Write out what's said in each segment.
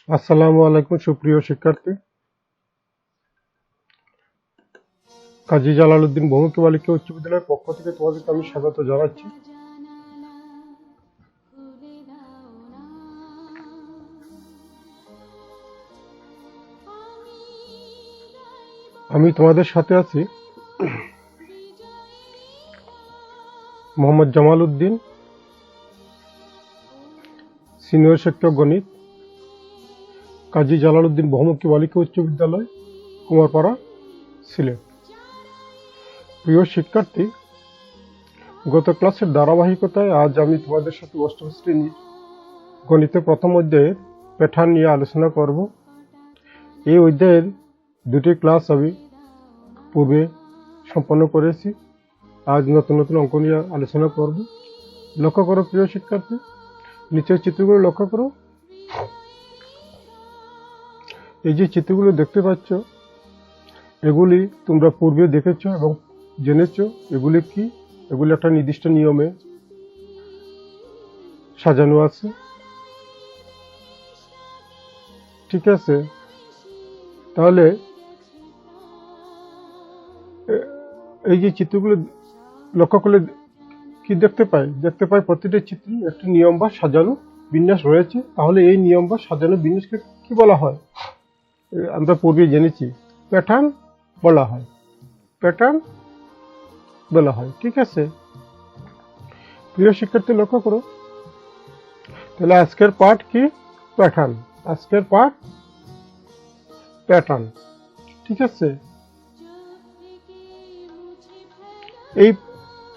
আসসালামু আলাইকুম সুপ্রিয় শিক্ষার্থী। কাজী জালালউদ্দিন বহুমুখী বালিকা উচ্চ বিদ্যালয়ের পক্ষ থেকে তোমাদেরকে আমি স্বাগত জানাচ্ছি। আমি তোমাদের সাথে আছি মোহাম্মদ জামাল উদ্দিন, সিনিয়র শিক্ষক গণিত, কাজী জালালউদ্দিন বহুমুখী বালিকা উচ্চ বিদ্যালয়, কুমারপাড়া, সিলেট। প্রিয় শিক্ষার্থী, গত ক্লাসের ধারাবাহিকতায় আজ আমি তোমাদের সাথে অষ্টম শ্রেণীর গণিতের প্রথম অধ্যায়ের প্যাটার্ন নিয়ে আলোচনা করব। এই অধ্যায়ের দুটি ক্লাস আমি পূর্বে সম্পন্ন করেছি। আজ নতুন নতুন অঙ্ক নিয়ে আলোচনা করব। লক্ষ্য করো প্রিয় শিক্ষার্থী, নিচের চিত্রগুলো লক্ষ্য করো। এই যে চিত্রগুলো দেখতে পাচ্ছ, এগুলি তোমরা পূর্বে দেখেছো এবং জেনেছো। এগুলি কি? এগুলি একটা নির্দিষ্ট নিয়মে সাজানো আছে, ঠিক আছে? তাহলে এই যে চিত্রগুলো লক্ষ্য করলে কি দেখতে পাই প্রতিটি চিত্রে একটি নিয়ম বা সাজানো বিন্যাস রয়েছে। তাহলে এই নিয়ম বা সাজানো বিন্যাসকে কি বলা হয়? আমরা পূর্বে জেনেছি, প্যাটার্ন বলা হয়। প্যাটার্ন বলা হয়, ঠিক আছে? প্রিয় শিক্ষার্থী লক্ষ্য করো, তাহলে আজকের পাঠ কি? প্যাটার্ন। আজকের পাঠ প্যাটার্ন, ঠিক আছে? এই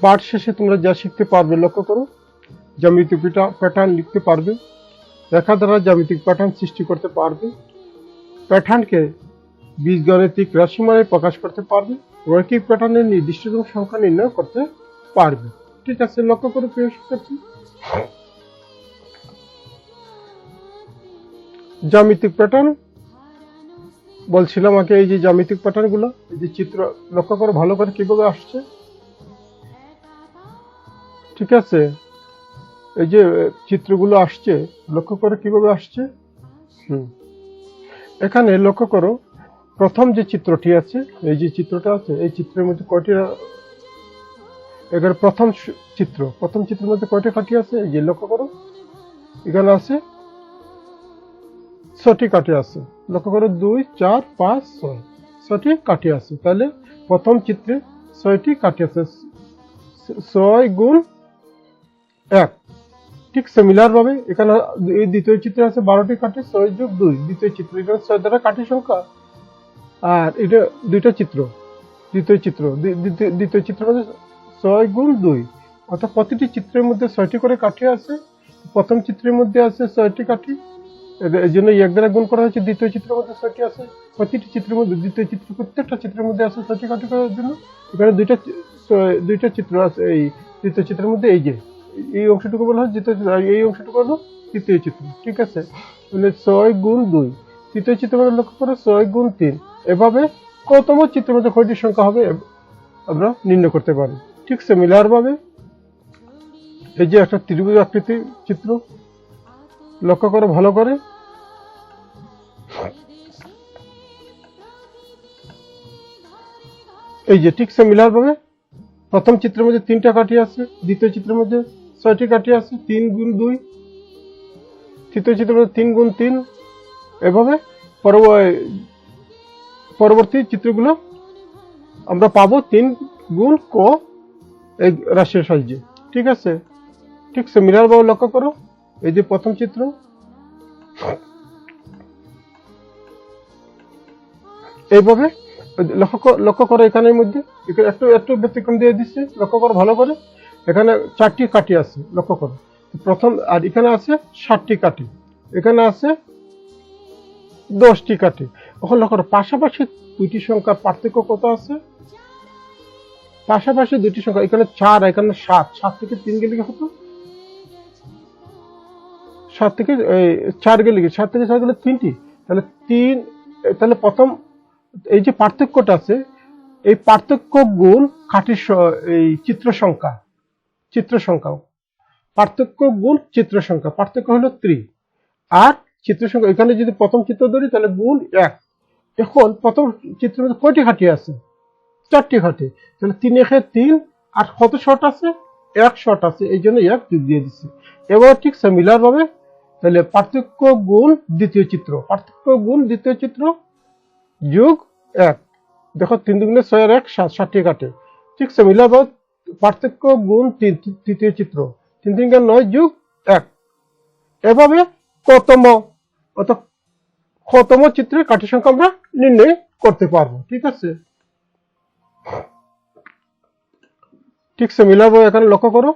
পাঠ শেষে তোমরা যা শিখতে পারবে, লক্ষ্য করো, জ্যামিতিক প্যাটার্ন লিখতে পারবে, রেখা দ্বারা জ্যামিতিক প্যাটার্ন সৃষ্টি করতে পারবে, প্যাটার্নকে বীজগাণিতিক রাশিমালায় প্রকাশ করতে পারবে, রৈখিক প্যাটার্নের নির্দিষ্টতম সংখ্যা নির্ণয় করতে পারবে, ঠিক আছে? লক্ষ্য করো প্রিয় শিক্ষার্থী, জ্যামিতিক প্যাটার্ন বলছিলাম আগে। এই যে জ্যামিতিক প্যাটার্ন গুলো, এই যে চিত্র লক্ষ্য করো ভালো করে কিভাবে আসছে, ঠিক আছে? এই যে চিত্রগুলো আসছে, লক্ষ্য করো কিভাবে আসছে। এখানে লক্ষ্য করো, প্রথম যে চিত্রটি আছে, এই যে চিত্রটা আছে, এই চিত্রের মধ্যে কয়টি, এখানে প্রথম চিত্রের মধ্যে কয়টি কাঠি আছে? এই যে লক্ষ্য করো, এখানে আছে 6টি কাঠি আছে। লক্ষ্য করো, 2, 4, 5, 6, 6টি কাঠি আছে। তাহলে প্রথম চিত্রে 6টি কাঠি আছে, 6 গুণ 1। ঠিক সিমিলার ভাবে এখানে এই দ্বিতীয় চিত্রে আছে 12টি কাঠি, 6 যোগ 2 দ্বিতীয় চিত্র, এখানে 6 দ্বারা কাঠি সংখ্যা। আর এটা দ্বিতীয় চিত্রের মধ্যে 6 গুণ 2, অর্থাৎ প্রতিটি চিত্রের মধ্যে 6টি করে কাঠি আছে। প্রথম চিত্রের মধ্যে আছে 6টি কাঠি, এই জন্য 1 দ্বারা গুণ করা হয়েছে। দ্বিতীয় চিত্রের মধ্যে 6টি আছে, প্রতিটি চিত্রের মধ্যে, প্রত্যেকটা চিত্রের মধ্যে আছে 6টি কাঠি করার জন্য। এখানে দুইটা চিত্র আছে। এই দ্বিতীয় চিত্রের মধ্যে এই যে এই অংশটুকু বলা হয় দ্বিতীয় চিত্র, এই অংশটুকু হলো তৃতীয় চিত্র, ঠিক আছে? মানে 6 গুণ 2। তৃতীয় চিত্রের মধ্যে লক্ষ্য করো 6 গুণ 3। এভাবে কতম চিত্রের মধ্যে কয়টি সংখ্যা হবে আমরা নির্ণয় করতে পারি। ঠিক সিমিলার ভাবে এই যে একটা ত্রিভুজ আকৃতির চিত্র, লক্ষ্য করো ভালো করে। এই যে ঠিক সিমিলার ভাবে প্রথম চিত্রের মধ্যে 3টা কাঠি আছে, দ্বিতীয় চিত্রের মধ্যে 6টি কাঠি আছে, 3 গুণ 2, তৃতীয় চিত্রের মধ্যে 3 গুণ 3। এভাবে পরবর্তী চিত্রগুলো আমরা পাবো 3 গুণ ক এই রাশির সাহায্যে, ঠিক আছে? ঠিক সিমিলার ভাবে লক্ষ্য করো, এই যে প্রথম চিত্র, এইভাবে লক্ষ্য করো এখানের মধ্যে একটু ব্যতিক্রম দিয়ে দিচ্ছে, লক্ষ্য করো ভালো করে। এখানে 4টি কাঠি আছে, লক্ষ্য করো প্রথম, আর এখানে আছে 7টি কাঠি, এখানে আছে 10টি কাঠি। এখন লক্ষ্য করো পাশাপাশি দুইটি সংখ্যার পার্থক্য কত আছে? পাশাপাশি দুইটি সংখ্যা, এখানে 4, এখানে 7, 7 থেকে 3 গেলে কত? 7 থেকে 4 গেলে, 7 থেকে 4 গেলে 3টি, তাহলে 3। তাহলে প্রথম এই যে পার্থক্যটা আছে, এই পার্থক্য গুণ কাঠির এই চিত্র সংখ্যা, পার্থক্য গুণ চিত্র সংখ্যা, পার্থক্য হলো 3 আর চিত্র সংখ্যা, এখানে যদি প্রথম চিত্র ধরি তাহলে গুণ 1। এখন প্রথম চিত্রের মধ্যে কয়টি খাঁটি আছে? 4টি খাঁটি। তাহলে 3 একে 3, আর কত শর্ট আছে? 1 শর্ট আছে, এই জন্য 1 যোগ দিয়ে দিচ্ছি। এবার ঠিক সিমিলার ভাবে তাহলে পার্থক্য গুণ দ্বিতীয় চিত্র, পার্থক্য গুণ দ্বিতীয় চিত্র যোগ 1। দেখো 3 দুগুণে 6 আর 1 7, 7টি কাটে। ঠিক সিমিলার ভাবে পার্থক্য গুণ তৃতীয় চিত্র 3 3 9 যোগ 1। এভাবে কতম চিত্রের কাঠি সংখ্যা আমরা নির্ণয় করতে পারবো। ঠিক আছে, ঠিক সিমিলার ভাবে এখানে লক্ষ্য করো,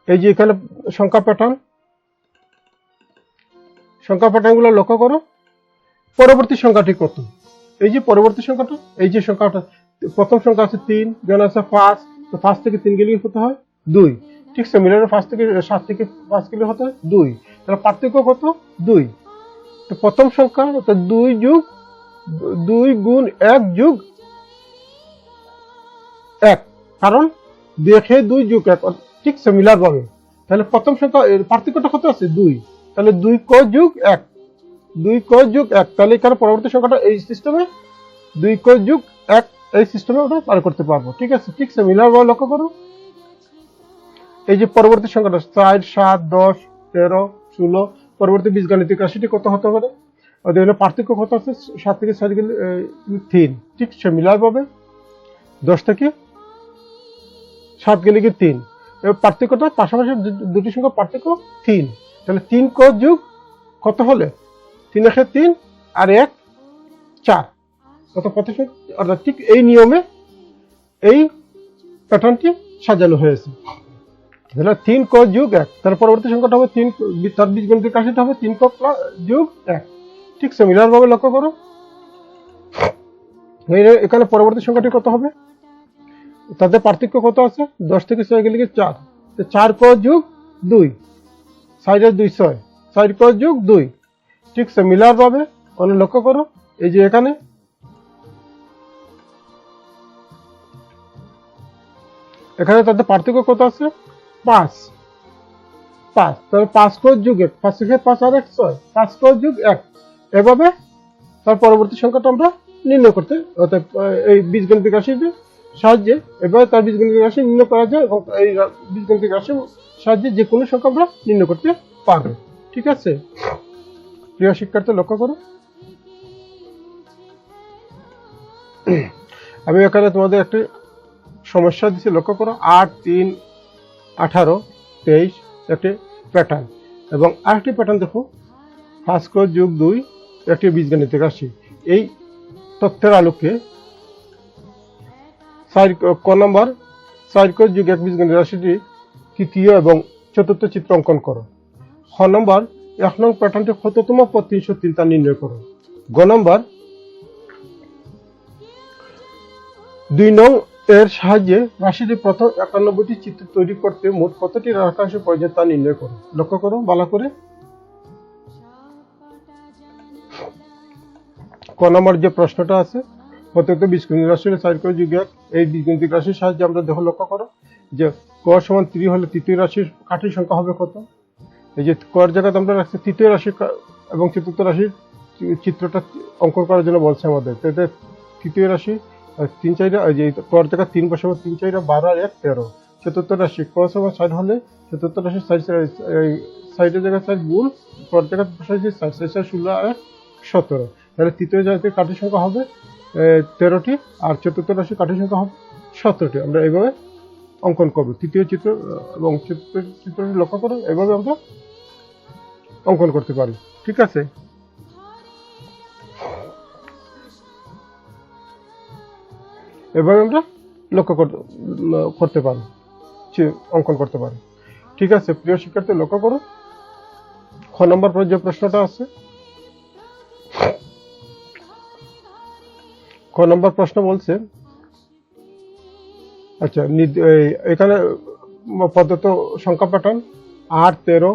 এই যে এখানে সংখ্যা প্যাটার্ন গুলো লক্ষ্য করো। পরবর্তী সংখ্যাটি কত? এই যে পরবর্তী সংখ্যাটা, এই যে সংখ্যাটা, প্রথম সংখ্যা আছে 3, যেন আছে 5, তো 5 থেকে 3 গেলে হতে হয় 2। ঠিক সিমিলার 5 থেকে 7 থেকে 5 গেলে হতে হয় 2। তাহলে পার্থক্য কত? 2। তো প্রথম সংখ্যা অর্থাৎ 2 গুণ 1 যোগ 1, কারণ 2 যোগ 1 ঠিক সিমিলার ভাবে। তাহলে প্রথম সংখ্যা পার্থক্যটা কত আছে? 2। তাহলে 2 ক যোগ 1, 2 ক যোগ 1। তাহলে এখানে পরবর্তী সংখ্যাটা এই সিস্টেমে 2 ক যোগ 1 এই সিস্টেমে আমরা বার করতে পারবো। ঠিক আছে, ঠিক সিমিলার ভাবে লক্ষ্য করো, এই যে পরবর্তী সংখ্যাটা 4 7 10 13 16, পরবর্তী বীজগাণিতিক রাশিটি কত হতে পারে? ওদের হলো পার্থক্য কত আছে? 7 থেকে 4 গেলে 3। ঠিক সিমিলার ভাবে 10 থেকে 7 গেলে কি 3। এবার পার্থক্যটা পাশাপাশি দুটি সংখ্যা পার্থক্য 3। তাহলে 3 ক যোগ কত হলে? 3 একে 3 আর 1 4, কত অর্থাৎ ঠিক এই নিয়মে এই প্যাটার্নটি সাজানো হয়েছে। তাহলে 3 ক যোগ 1, তার পরবর্তী সংখ্যাটা হবে 3, তার বীজগণিতিক রাশিটা হবে 3 ক যোগ 1। ঠিক সিমিলার ভাবে লক্ষ্য করো, এখানে পরবর্তী সংখ্যাটি কত হবে? তাদের পার্থক্য কত আছে? 10 থেকে 6 গেলে 4, 4 ক যোগ 2, 4 আর 2 6, 4 ক যোগ 2। ঠিক সিমিলার ভাবে লক্ষ্য করো, এই যে এখানে তাদের পার্থক্য কত আছে? 5, তাহলে 5 ক যোগ 1, 5 থেকে 5 আর 1 6, 5 ক যোগ 1। এভাবে তার পরবর্তী সংখ্যাটা আমরা নির্ণয় করতে, অর্থাৎ এই বীজগণিতিক রাশির সাহায্যে এভাবে তার বীজগণিতিক রাশি নির্ণয় করা যায়, এবং এই বীজগণিতিক রাশির সাহায্যে যে কোনো সংখ্যা আমরা নির্ণয় করতে পারবো। ঠিক আছে, প্রিয় শিক্ষার্থী লক্ষ্য করো, আমি এখানে তোমাদের একটি সমস্যা দিচ্ছি, লক্ষ্য করো। 8 3 18 23 একটি প্যাটার্ন, এবং আরেকটি প্যাটার্ন দেখো, 5 ক যোগ 2 একটি বীজগণিতিক রাশি। এই তথ্যের আলোকে 4 ক নম্বর 4 ক যোগ 1 বীজগণিতিক রাশিটি তৃতীয় এবং চতুর্থ চিত্র অঙ্কন করো। খ নম্বর 1 নং প্যাটার্নটি কততম পদ 303 তা নির্ণয় করো। গ নম্বর 2 নং এর সাহায্যে রাশিটি প্রথম 91টি চিত্র তৈরি করতে মোট কতটি রেখাংশ প্রয়োজন তা নির্ণয় করো। লক্ষ্য করো ভালো করে। ক নম্বর যে প্রশ্নটা আছে, প্রত্যেকটা বীজগণিতিক রাশি 4 ক যোগ 1, এই বীজগণিতিক রাশির সাহায্যে আমরা দেখো, লক্ষ্য করো যে ক সমান 3 হলে তৃতীয় রাশির কাঠির সংখ্যা হবে কত? এই যে কর জায়গাতে আমরা রাখছি তৃতীয় রাশি এবং চতুর্থ রাশির চিত্রটা অঙ্কন করার জন্য বলছে আমাদের। তৃতীয় রাশি 3 4, যে কর জায়গা 3 বসাবো, 3 4 12 আর 1 13। চতুর্থ রাশি ক সমান 4 হলে চতুর্থ রাশির সাইডের জায়গায় 4 গুণ কর জায়গা বসাইছি 4 4 16 আর 17। তাহলে তৃতীয় জায়গাতে কাঠির সংখ্যা হবে 13টি, আর চতুর্থ রাশির কাঠির সংখ্যা হবে 17টি। আমরা এইভাবে অঙ্কন করবো তৃতীয় চিত্র এবং চতুর্থ চিত্রটি লক্ষ্য করো, এভাবে আমরা অঙ্কন করতে পারি। ঠিক আছে, এভাবে আমরা লক্ষ্য করতে পারি, অঙ্কন করতে পারি। ঠিক আছে, প্রিয় শিক্ষার্থী লক্ষ্য করো, খ নম্বর পর যে প্রশ্নটা আছে, খ নম্বর প্রশ্ন বলছে, আচ্ছা এখানে পদ্ধত সংখ্যা প্যাটার্ন 8 13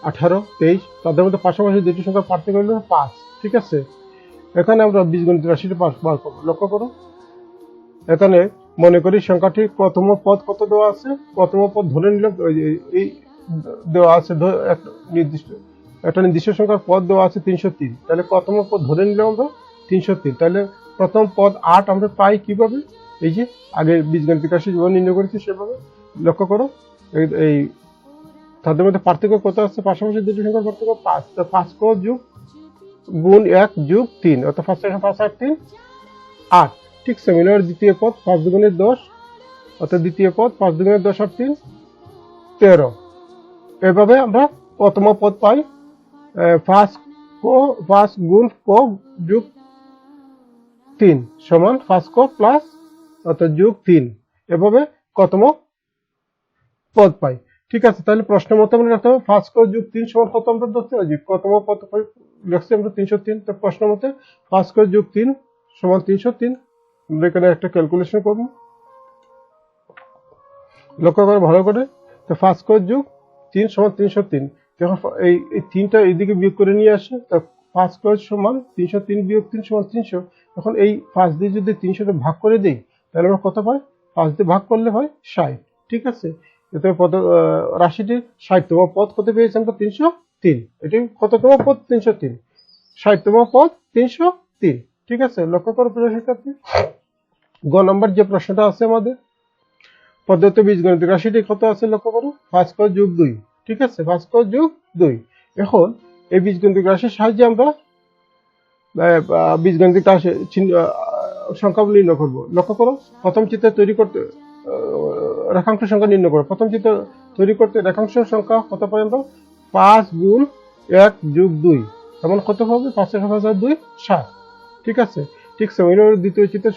18 23, তাদের মধ্যে পাশাপাশি দুটি সংখ্যার পার্থক্য হলো 5। ঠিক আছে, এখানে আমরা বীজগণিত রাশিটি বার করব। লক্ষ্য করো, এখানে মনে করি সংখ্যাটি প্রথম পদ কত দেওয়া আছে, প্রথম পদ ধরে নিলাম এই দেওয়া আছে, একটা নির্দিষ্ট সংখ্যার পদ দেওয়া আছে 303, তাহলে প্রথম পদ ধরে নিলাম আমরা 303, তাহলে প্রথম পদ 8 আমরা পাই কিভাবে? এই যে আগে বীজগাণিতিক রাশি যেভাবে নির্ণয় করেছি সেভাবে। লক্ষ্য করো এই তাদের মধ্যে পার্থক্য কত আছে? পাশাপাশি দুটি সংখ্যার পার্থক্য 5, তো 5 ক যোগ গুণ 1 যোগ 3, অর্থাৎ 5 আর 3 8। ঠিক সেমিনার দ্বিতীয় পদ 5 দুগুণে 10, অর্থাৎ দ্বিতীয় পদ 5 দুগুণে 10 আর 3 13। এভাবে আমরা প্রথম পদ পাই 5 গুণ ক যোগ 3 সমান 5 ক প্লাস অর্থাৎ যোগ 3, এভাবে প্রথম পদ পাই। ঠিক আছে, তাহলে প্রশ্ন মতো আমরা রাখতে হবে 5 ক যোগ 3 সমান কত? আমরা ধরতে পারি প্রথম পদ লিখছি আমরা 303, তো প্রশ্ন মতে 5 ক যোগ 3 সমান 303। আমরা এখানে একটা ক্যালকুলেশন করব, লক্ষ্য করে ভালো করে। তো 5 ক যোগ 3 সমান 303, যখন এই 3টা এইদিকে বিয়োগ করে নিয়ে আসে, তো 5 ক সমান 303 বিয়োগ 3 সমান 300। এখন এই 5 দিয়ে যদি 300 ভাগ করে দিই, তাহলে আমরা কত পাই? 5 দিয়ে ভাগ করলে হয় 60। ঠিক আছে, এতে রাশিটি 60তম পদ কত পেয়েছি আমরা? 303। এটি কততম পদ? 303। 60তম পদ 303। ঠিক আছে, লক্ষ্য করো প্রিয় শিক্ষার্থী। গ নম্বর যে প্রশ্নটা আছে আমাদের, পদ্ধত বীজগণিত রাশিটি কত আছে লক্ষ্য করো? 5 ক যোগ 2। ঠিক আছে, 5 ক যোগ 2। এখন এই বীজগণিত রাশির সাহায্যে আমরা বীজগণিত সংখ্যা নির্ণয় করব। লক্ষ্য করো, প্রথম চিত্র তৈরি করতে রেখাংশ সংখ্যা নির্ণয় করো। প্রথম চিত্র তৈরি করতে রেখাংশ সংখ্যা কত পাই আমরা? 5 গুণ 1 যোগ 2 এমন কত হবে? 5 এর 5 আর 2 7। ঠিক আছে, ঠিক সেমিনার দ্বিতীয় চিত্র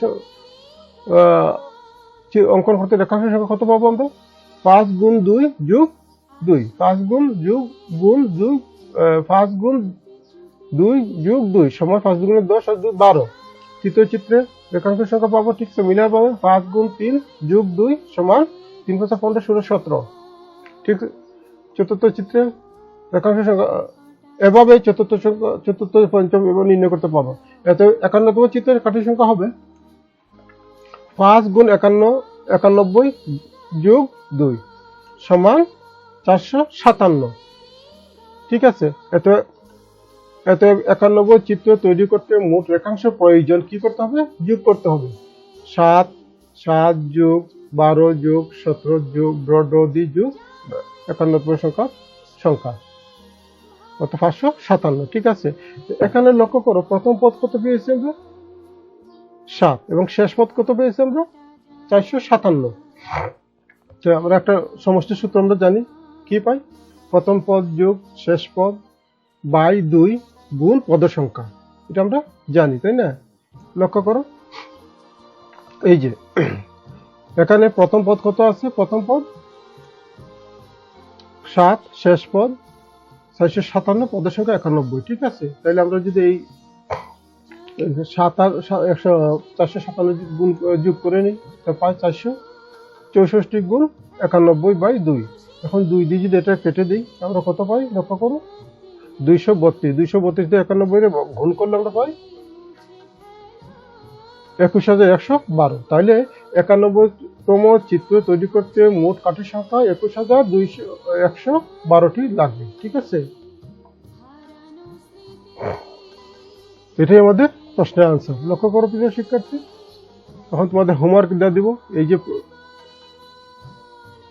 অঙ্কন করতে রেখাংশ সংখ্যা কত পাবো আমরা? 5 গুণ 2 যোগ 2, 5 গুণ যোগ 5 গুণ 2 যোগ 2 সমান 5 গুণে 10 আর 2 12। তৃতীয় চিত্রে রেখাংশ সংখ্যা পাবো, ঠিক সেমিনার পাবো 5 গুণ 3 যোগ 2 সমান 3 5 15 16 17। ঠিক চতুর্থ চিত্রে রেখাংশ সংখ্যা এভাবে চতুর্থ পঞ্চম এবং নির্ণয় করতে পারবো। এতে 51তম চিত্রের কাঠির সংখ্যা হবে 5 গুণ 91 যোগ 2 সমান 457। ঠিক আছে, এত 91 চিত্র তৈরি করতে মোট রেখাংশ প্রয়োজন কি করতে হবে? যোগ করতে হবে। 7 যোগ 12 যোগ 17 যোগ 2 যোগ 91 সংখ্যা অর্থাৎ 557। ঠিক আছে, এখানে লক্ষ্য করো প্রথম পদ কত পেয়েছি আমরা? 7, এবং শেষ পদ কত পেয়েছি আমরা? 457। আমরা একটা সমষ্টি সূত্র আমরা জানি, কি পাই? প্রথম পদ যোগ শেষ পদ বাই 2 গুণ পদের সংখ্যা, এটা আমরা জানি, তাই না? লক্ষ্য করো, এই যে এখানে প্রথম পদ কত আছে? প্রথম পদ 7, শেষ পদ 457, পদের সংখ্যা 91। ঠিক আছে, তাহলে আমরা যদি এই 7 আর 457 গুণ যোগ করে নিই, তা পাই 464 গুণ 91/2। এখন 2 দিয়ে যদি এটা কেটে দিই, আমরা কত পাই? লক্ষ্য করো, 232। 232 দিয়ে 91 গুণ করলে আমরা পাই 21112। তাহলে 91তম চিত্র তৈরি করতে মোট কাঠির সংখ্যা 21112টি লাগবে। ঠিক আছে, এটাই আমাদের প্রশ্নের আনসার। লক্ষ্য করো প্রিয় শিক্ষার্থী, এখন তোমাদের হোমওয়ার্ক দেওয়া দিব।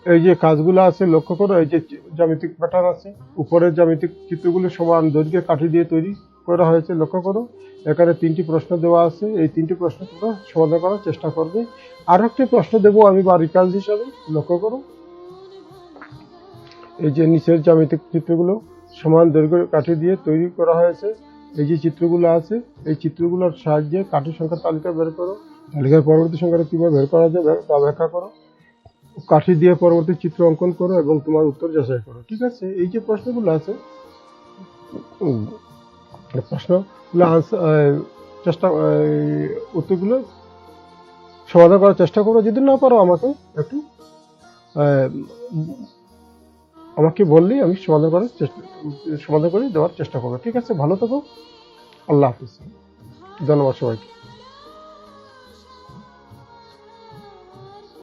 এই যে কাজগুলো আছে লক্ষ্য করো, এই যে জ্যামিতিক প্যাটার্ন আছে, উপরের জ্যামিতিক চিত্রগুলো সমান দৈর্ঘ্যে কাঠি দিয়ে তৈরি করা হয়েছে। লক্ষ্য করো, এখানে 3টি প্রশ্ন দেওয়া আছে, এই 3টি প্রশ্ন তোমরা সমাধান করার চেষ্টা করবে। আরো একটি প্রশ্ন দেবো আমি বাড়ির কাজ হিসাবে। লক্ষ্য করো, এই যে নিচের জ্যামিতিক চিত্রগুলো সমান দৈর্ঘ্য কাঠি দিয়ে তৈরি করা হয়েছে। এই যে চিত্রগুলো আছে, এই চিত্রগুলোর সাহায্যে কাঠির সংখ্যার তালিকা বের করো। তালিকার পরবর্তী সংখ্যাটা কিভাবে বের করা যায় তা ব্যাখ্যা করো। কাঠি দিয়ে পরবর্তী চিত্র অঙ্কন করো এবং তোমার উত্তর যাচাই করো। ঠিক আছে, এই যে প্রশ্নগুলো আছে, প্রশ্নগুলো উত্তরগুলো সমাধান করার চেষ্টা করো। যদি না পারো আমাকে বললেই আমি সমাধান করে দেওয়ার চেষ্টা করবো। ঠিক আছে, ভালো থাকো, আল্লাহ হাফিজ, ধন্যবাদ সবাইকে।